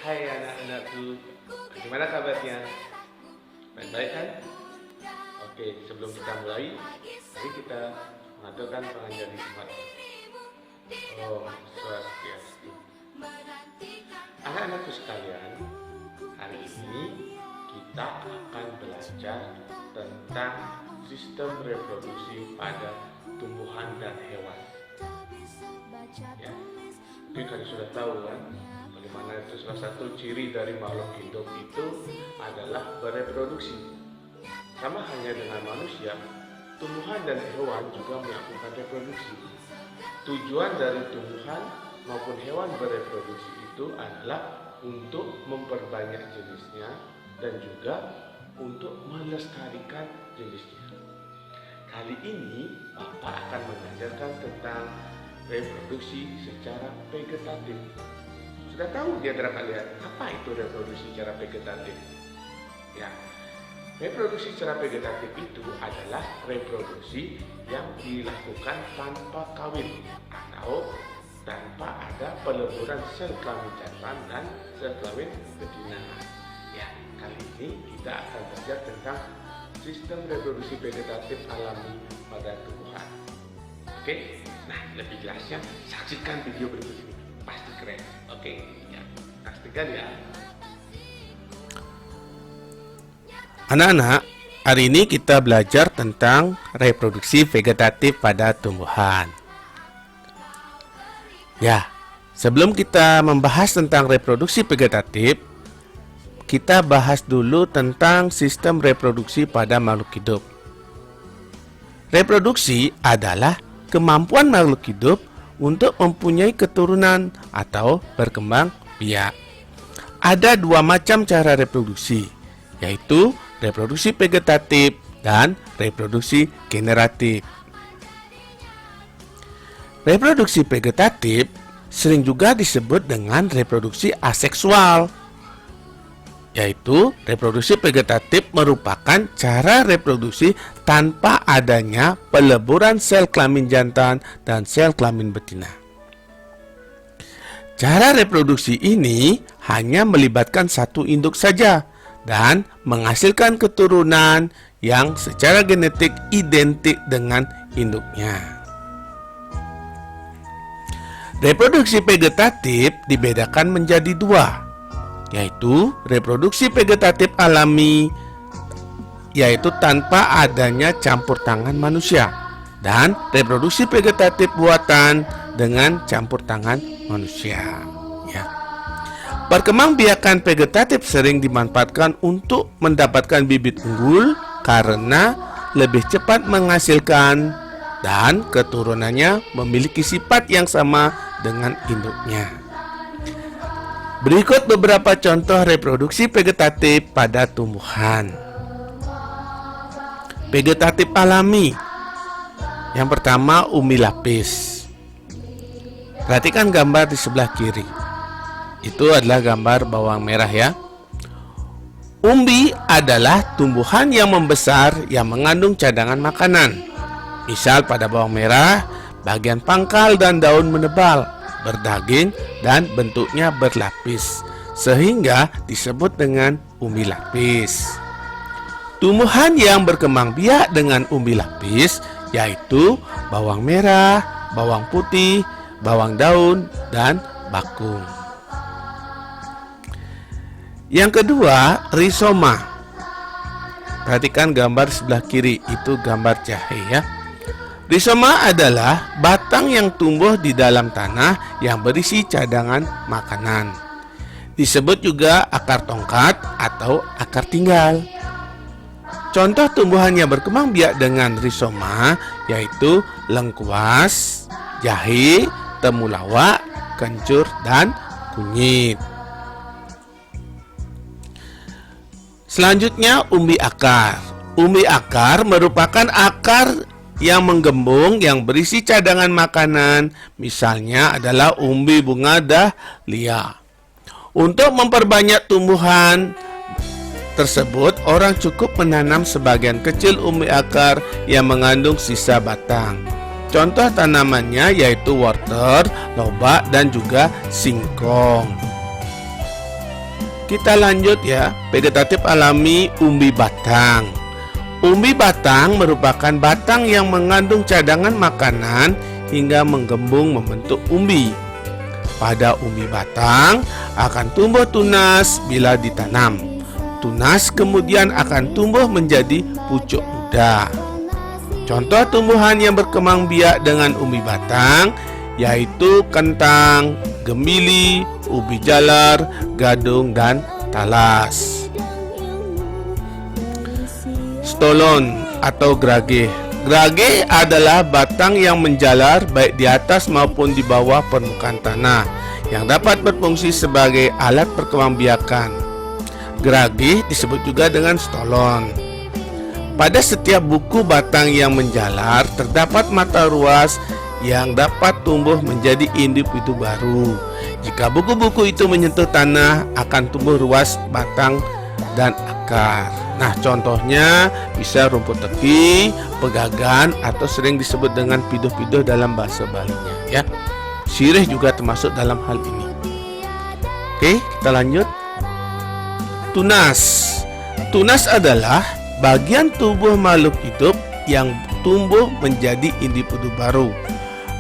Hai anak-anakku, bagaimana kabarnya? Baik-baik kan? Oke, sebelum kita mulai, mari kita mengaturkan pengajian hikmat. Om Swastiastu. Anak-anakku sekalian, hari ini kita akan belajar tentang sistem reproduksi pada tumbuhan dan hewan. Ya, mungkin kalian sudah tahu kan, bagaimana itu salah satu ciri dari makhluk hidup itu adalah bereproduksi. Sama halnya dengan manusia, tumbuhan dan hewan juga melakukan reproduksi. Tujuan dari tumbuhan maupun hewan bereproduksi itu adalah untuk memperbanyak jenisnya dan juga untuk melestarikan jenisnya. Kali ini Bapak akan mengajarkan tentang reproduksi secara vegetatif. Sudah tahu di antara kalian apa itu reproduksi secara vegetatif? Ya, reproduksi secara vegetatif itu adalah reproduksi yang dilakukan tanpa kawin atau tanpa ada peleburan sel kelamin jantan dan sel kelamin betina. Ya, kali ini kita akan belajar tentang sistem reproduksi vegetatif alami pada tumbuhan. Oke, nah lebih jelasnya saksikan video berikut ini, pasti keren. Oke, ya, pastikan ya. Anak-anak, hari ini kita belajar tentang reproduksi vegetatif pada tumbuhan. Ya, sebelum kita membahas tentang reproduksi vegetatif, kita bahas dulu tentang sistem reproduksi pada makhluk hidup. Reproduksi adalah kemampuan makhluk hidup untuk mempunyai keturunan atau berkembang biak. Ada dua macam cara reproduksi, yaitu reproduksi vegetatif dan reproduksi generatif. Reproduksi vegetatif sering juga disebut dengan reproduksi aseksual, yaitu reproduksi vegetatif merupakan cara reproduksi tanpa adanya peleburan sel kelamin jantan dan sel kelamin betina. Cara reproduksi ini hanya melibatkan satu induk saja dan menghasilkan keturunan yang secara genetik identik dengan induknya. Reproduksi vegetatif dibedakan menjadi dua, yaitu reproduksi vegetatif alami, yaitu tanpa adanya campur tangan manusia, dan reproduksi vegetatif buatan dengan campur tangan manusia. Ya. Perkembangbiakan vegetatif sering dimanfaatkan untuk mendapatkan bibit unggul karena lebih cepat menghasilkan dan keturunannya memiliki sifat yang sama dengan induknya. Berikut beberapa contoh reproduksi vegetatif pada tumbuhan. Vegetatif alami. Yang pertama, umbi lapis. Perhatikan gambar di sebelah kiri. Itu adalah gambar bawang merah ya. Umbi adalah tumbuhan yang membesar yang mengandung cadangan makanan. Misal pada bawang merah, bagian pangkal dan daun menebal, berdaging dan bentuknya berlapis, sehingga disebut dengan umbi lapis. Tumbuhan yang berkembang biak dengan umbi lapis yaitu bawang merah, bawang putih, bawang daun, dan bakung. Yang kedua, rizoma. Perhatikan gambar sebelah kiri, itu gambar jahe ya. Rizoma adalah batang yang tumbuh di dalam tanah yang berisi cadangan makanan. Disebut juga akar tongkat atau akar tinggal. Contoh tumbuhan yang berkembang biak dengan rizoma yaitu lengkuas, jahe, temulawak, kencur, dan kunyit. Selanjutnya, umbi akar. Umbi akar merupakan akar yang menggembung yang berisi cadangan makanan, misalnya adalah umbi bunga dahlia. Untuk memperbanyak tumbuhan tersebut, orang cukup menanam sebagian kecil umbi akar yang mengandung sisa batang. Contoh tanamannya yaitu wortel, lobak, dan juga singkong. kita lanjut ya. Vegetatif alami umbi batang. Umbi batang merupakan batang yang mengandung cadangan makanan hingga menggembung membentuk umbi. Pada umbi batang akan tumbuh tunas bila ditanam. Tunas kemudian akan tumbuh menjadi pucuk muda. Contoh tumbuhan yang berkembang biak dengan umbi batang yaitu kentang, gemili, ubi jalar, gadung, dan talas. Stolon atau gerage. Gerage adalah batang yang menjalar baik di atas maupun di bawah permukaan tanah yang dapat berfungsi sebagai alat perkembangbiakan. Gerage disebut juga dengan stolon. Pada setiap buku batang yang menjalar terdapat mata ruas yang dapat tumbuh menjadi individu baru. Jika buku-buku itu menyentuh tanah, akan tumbuh ruas batang dan akar. Nah, contohnya bisa rumput teki, pegagan, atau sering disebut dengan piduh-piduh dalam bahasa Balinya ya. Sirih juga termasuk dalam hal ini. Oke, kita lanjut. Tunas. Tunas adalah bagian tubuh makhluk hidup yang tumbuh menjadi individu baru.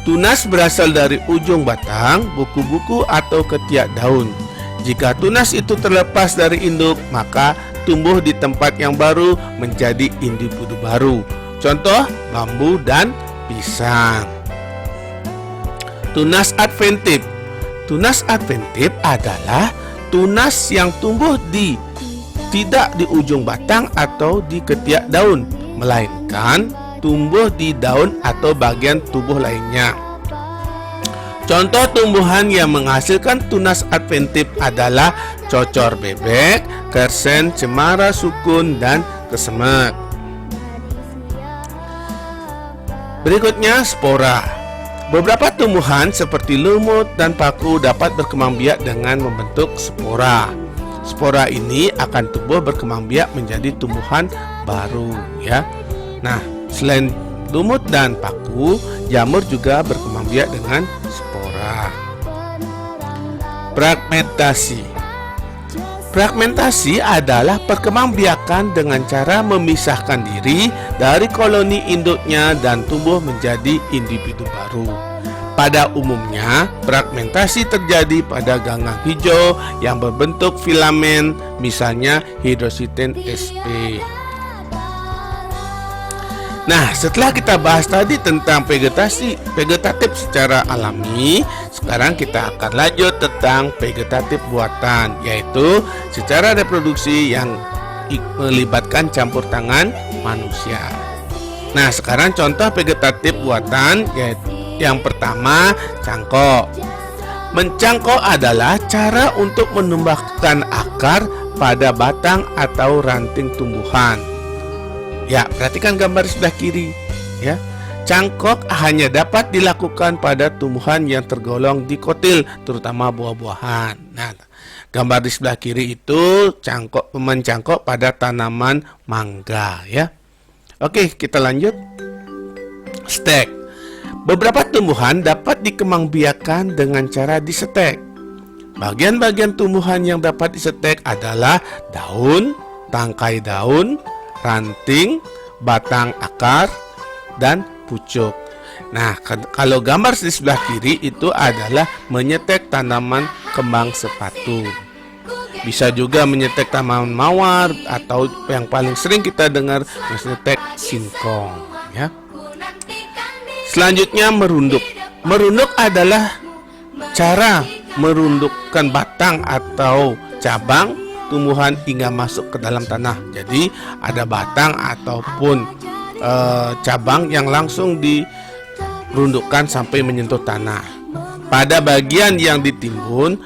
Tunas berasal dari ujung batang, buku-buku, atau ketiak daun. Jika tunas itu terlepas dari induk, maka tumbuh di tempat yang baru menjadi individu baru. Contoh, bambu dan pisang. Tunas adventif. Tunas adventif adalah tunas yang tumbuh tidak di ujung batang atau di ketiak daun, melainkan tumbuh di daun atau bagian tubuh lainnya. Contoh tumbuhan yang menghasilkan tunas adventif adalah cocor bebek, kersen, cemara sukun, dan kesemek. Berikutnya spora. Beberapa tumbuhan seperti lumut dan paku dapat berkembang biak dengan membentuk spora. Spora ini akan tumbuh berkembang biak menjadi tumbuhan baru ya. Nah, selain lumut dan paku, jamur juga berkembang biak dengan spora. Fragmentasi. Fragmentasi adalah perkembangbiakan dengan cara memisahkan diri dari koloni induknya dan tumbuh menjadi individu baru. Pada umumnya, fragmentasi terjadi pada ganggang hijau yang berbentuk filamen, misalnya Hydrosithen sp. Nah, setelah kita bahas tadi tentang vegetatif secara alami, sekarang kita akan lanjut tentang vegetatif buatan, yaitu secara reproduksi yang melibatkan campur tangan manusia. Nah, sekarang contoh vegetatif buatan, yaitu yang pertama, cangkok. Mencangkok adalah cara untuk menumbuhkan akar pada batang atau ranting tumbuhan. Ya, perhatikan gambar di sebelah kiri ya. Cangkok hanya dapat dilakukan pada tumbuhan yang tergolong dikotil, terutama buah-buahan. Nah, gambar di sebelah kiri itu mencangkok pada tanaman mangga ya. Oke, kita lanjut. Stek. Beberapa tumbuhan dapat dikembangbiakan dengan cara disetek. Bagian-bagian tumbuhan yang dapat disetek adalah daun, tangkai daun, ranting, batang akar, dan pucuk. Nah, kalau gambar di sebelah kiri itu adalah menyetek tanaman kembang sepatu. Bisa juga menyetek tanaman mawar atau yang paling sering kita dengar menyetek singkong ya. Selanjutnya merunduk. Merunduk adalah cara merundukkan batang atau cabang tumbuhan hingga masuk ke dalam tanah. Jadi ada batang ataupun cabang yang langsung dirundukkan sampai menyentuh tanah. Pada bagian yang ditimbun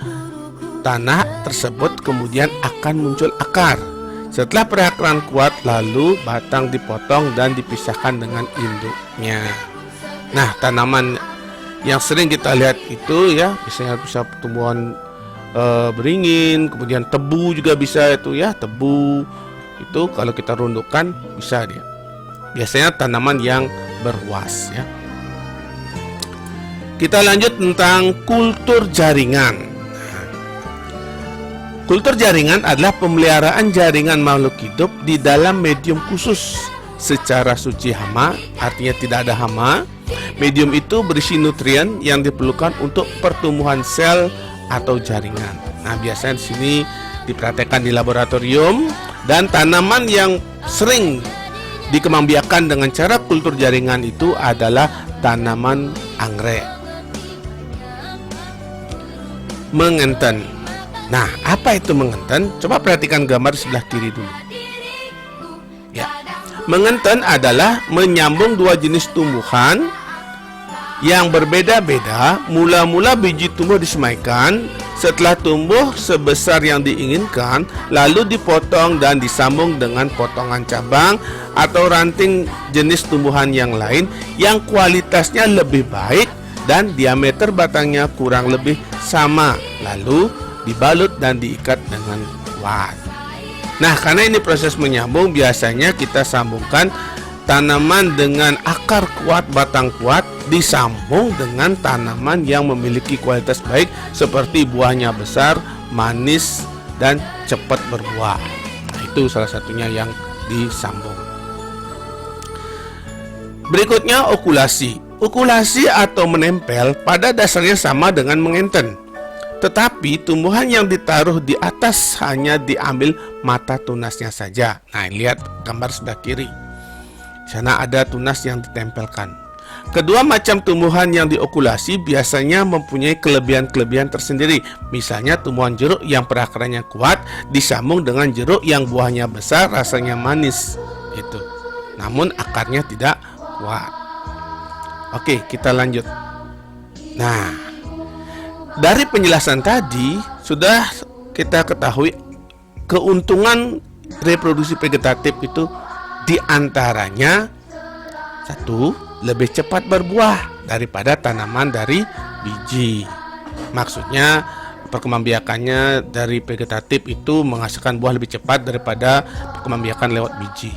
tanah tersebut kemudian akan muncul akar. Setelah perakaran kuat, lalu batang dipotong dan dipisahkan dengan induknya. Nah, tanaman yang sering kita lihat itu ya, misalnya bisa tumbuhan beringin, kemudian tebu juga bisa itu ya. Tebu itu kalau kita rundukkan bisa dia. Biasanya tanaman yang berwas ya. Kita lanjut tentang kultur jaringan. Kultur jaringan adalah pemeliharaan jaringan makhluk hidup di dalam medium khusus secara suci hama, artinya tidak ada hama. Medium itu berisi nutrien yang diperlukan untuk pertumbuhan sel atau jaringan. Nah, biasanya di sini dipraktekkan di laboratorium, dan tanaman yang sering dikembangbiakan dengan cara kultur jaringan itu adalah tanaman anggrek. Mengenten. Nah, apa itu mengenten? Coba perhatikan gambar sebelah kiri dulu. Ya, mengenten adalah menyambung dua jenis tumbuhan yang berbeda-beda. Mula-mula biji tumbuh disemaikan, setelah tumbuh sebesar yang diinginkan, lalu dipotong dan disambung dengan potongan cabang atau ranting jenis tumbuhan yang lain yang kualitasnya lebih baik dan diameter batangnya kurang lebih sama, lalu dibalut dan diikat dengan kuat. Nah, karena ini proses menyambung, biasanya kita sambungkan tanaman dengan akar kuat, batang kuat, disambung dengan tanaman yang memiliki kualitas baik seperti buahnya besar, manis, dan cepat berbuah. Nah, itu salah satunya yang disambung. Berikutnya okulasi. Okulasi atau menempel pada dasarnya sama dengan mengenten, tetapi tumbuhan yang ditaruh di atas hanya diambil mata tunasnya saja. Nah, lihat gambar sebelah kiri. Di sana ada tunas yang ditempelkan. Kedua macam tumbuhan yang diokulasi biasanya mempunyai kelebihan-kelebihan tersendiri. Misalnya tumbuhan jeruk yang perakarannya kuat disambung dengan jeruk yang buahnya besar, rasanya manis. Itu. Namun akarnya tidak kuat. Oke, kita lanjut. Nah, dari penjelasan tadi sudah kita ketahui keuntungan reproduksi vegetatif itu diantaranya satu, lebih cepat berbuah daripada tanaman dari biji. Maksudnya perkembangbiakannya dari vegetatif itu menghasilkan buah lebih cepat daripada perkembangbiakan lewat biji.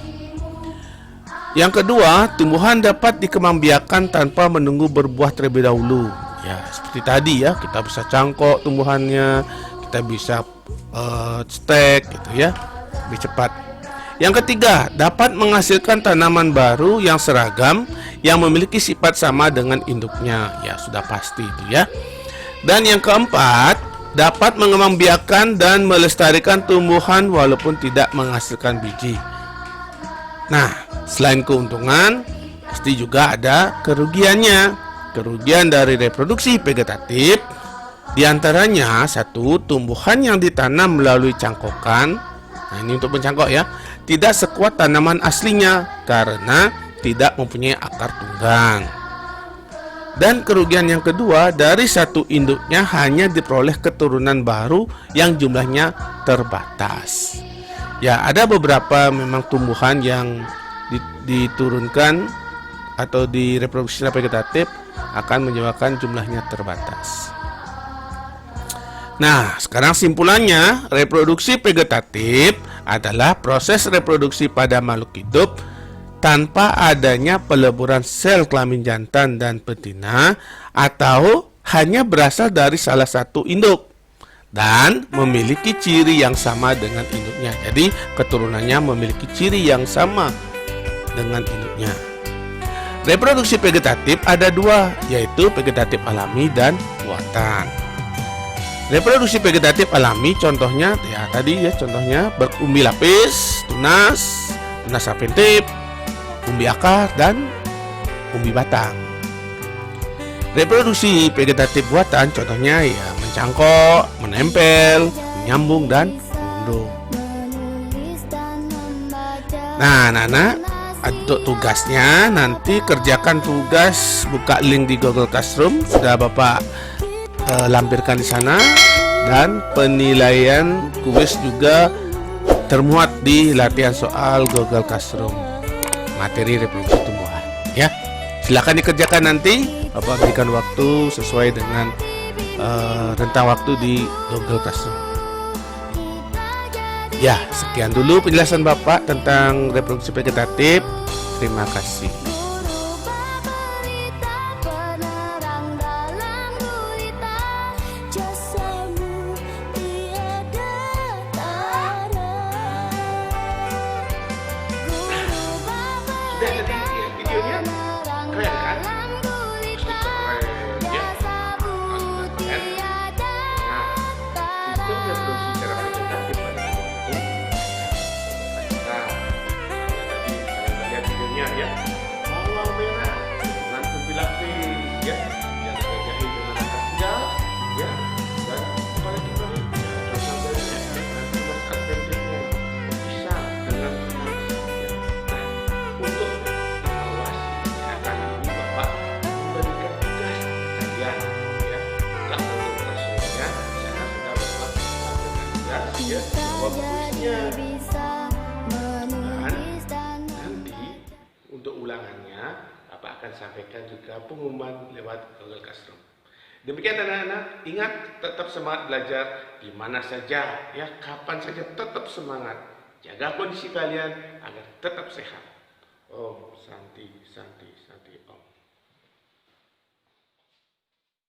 Yang kedua, tumbuhan dapat dikembangbiakan tanpa menunggu berbuah terlebih dahulu. Ya, seperti tadi ya, kita bisa cangkok tumbuhannya, kita bisa stek gitu ya, lebih cepat. Yang ketiga, dapat menghasilkan tanaman baru yang seragam yang memiliki sifat sama dengan induknya. Ya, sudah pasti itu ya. Dan yang keempat, dapat mengembangbiakan dan melestarikan tumbuhan walaupun tidak menghasilkan biji. Nah, selain keuntungan, pasti juga ada kerugiannya. Kerugian dari reproduksi vegetatif diantaranya satu, tumbuhan yang ditanam melalui cangkokan. Nah, ini untuk mencangkok ya, tidak sekuat tanaman aslinya karena tidak mempunyai akar tunggang. Dan kerugian yang kedua, dari satu induknya hanya diperoleh keturunan baru yang jumlahnya terbatas. Ya, ada beberapa memang tumbuhan yang diturunkan atau direproduksi secara vegetatif akan menyebabkan jumlahnya terbatas. Nah, sekarang simpulannya, reproduksi vegetatif adalah proses reproduksi pada makhluk hidup tanpa adanya peleburan sel kelamin jantan dan betina atau hanya berasal dari salah satu induk dan memiliki ciri yang sama dengan induknya. Jadi keturunannya memiliki ciri yang sama dengan induknya. Reproduksi vegetatif ada dua, yaitu vegetatif alami dan buatan. Reproduksi vegetatif alami contohnya ya tadi ya, contohnya berumbi lapis, tunas sapientip, umbi akar, dan umbi batang. Reproduksi vegetatif buatan contohnya ya mencangkok, menempel, menyambung, dan mengunduh. Nah, anak-anak, untuk tugasnya nanti kerjakan tugas, buka link di Google Classroom, sudah Bapak lampirkan di sana, dan penilaian kuis juga termuat di latihan soal Google Classroom materi reproduksi tumbuhan ya. Silakan dikerjakan nanti, Bapak berikan waktu sesuai dengan rentang waktu di Google Classroom. Ya, sekian dulu penjelasan Bapak tentang reproduksi vegetatif. Terima kasih. Udah tadi lihat videonya? Keren kan? Pasti keren ya. Keren. Nah, sistem reproduksi secara vegetatif pada tumbuhan itu nah, tadi kalian lihat videonya ya. Bawang merah dengan umbi lapis ya, yang terjahit dengan akar tinggal ya, dan kepala kembali contoh dari dengan tunas adventifnya bisa dengan tunas ya. Nah, untuk evaluasi akan ini Bapak memberikan tugas kalian ya, tak untuk nasionalnya saya sudah Bapak sampaikan tugas ya, jawab kuisnya. Dan nanti untuk ulangannya Bapak akan sampaikan juga pengumuman lewat Google Classroom. Demikian anak-anak, ingat tetap semangat belajar di mana saja ya, kapan saja tetap semangat. Jaga kondisi kalian agar tetap sehat. Om Santi Santi.